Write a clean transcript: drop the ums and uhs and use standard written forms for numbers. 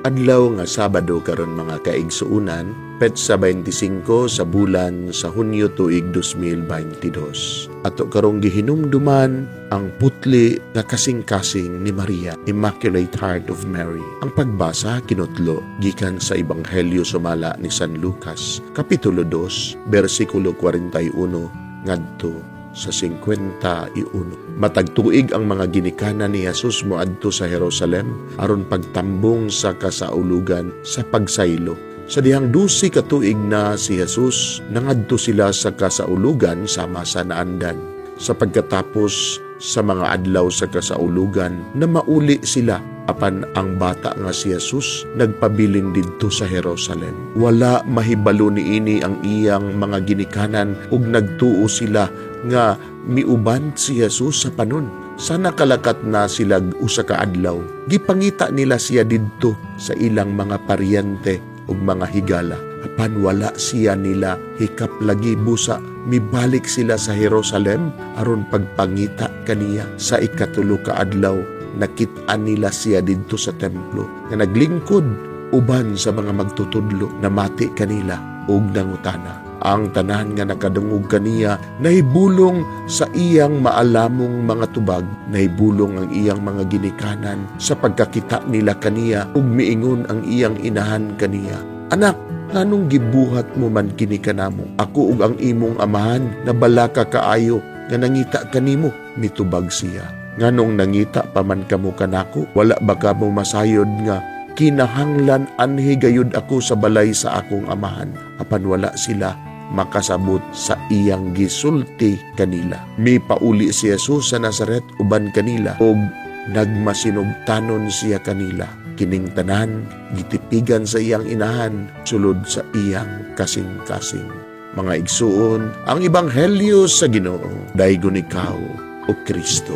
Adlaw nga Sabado karon mga kaigsuunan, petsa 25 sa bulan sa Hunyo tuig 2022. Ato karong gihinumduman ang putli nga kasing-kasing ni Maria, Immaculate Heart of Mary. Ang pagbasa kinutlo gikan sa Ebanghelyo sumala ni San Lucas, kapitulo 2, bersikulo 41 ngadto sa 51. Matagtuig ang mga ginikanan ni Jesus moadto sa Jerusalem aron pagtambong sa kasaulugan sa pagsaylo. Sa dihang 12 ka tuig na si Jesus, nangadto sila sa kasaulugan sama sa naandan. Sa pagkatapos sa mga adlaw sa kasaulugan, na mauli sila apan ang bata nga si Jesus nagpabilin didto sa Jerusalem. Wala mahibalo niini ang iyang mga ginikanan ug nagtuo sila nga miuban si Jesus sa panon. Sa nakalakat na sila usa ka adlaw, gipangita nila siya didto sa ilang mga paryente ug mga higala. Apan wala siya nila hikap lagi busa, mibalik sila sa Jerusalem aron pagpangita kaniya. Sa ikatulo ka adlaw, nakit-an nila siya didto sa templo nga naglingkod uban sa mga magtutudlo, na mati kanila ug nangutana. Ang tanan nga nakadungog kaniya nahibulong sa iyang maalamong mga tubag, nahibulong ang iyang mga ginikanan sa pagkakita nila kaniya ug miingon ang iyang inahan kaniya, "Anak, nganong gibuhat mo man kini kanamo? Ako ug ang imong amahan na balaka kaayo nga nangita kanimo." Mitubag siya, "Nganong nangita pa man kamo kanako? Wala ba kamo masayod nga kinahanglan anhi gayud ako sa balay sa akong amahan?" Apan wala sila makasabot sa iyang gisulti kanila. Mipauli si Jesus sa Nazaret uban kanila ug nagmasinugtanon siya kanila. Kining tanan gitipigan sa iyang inahan sulod sa iyang kasing-kasing. Mga igsuon, ang Ebanghelyo sa Ginoo, daygon ikaw o Kristo.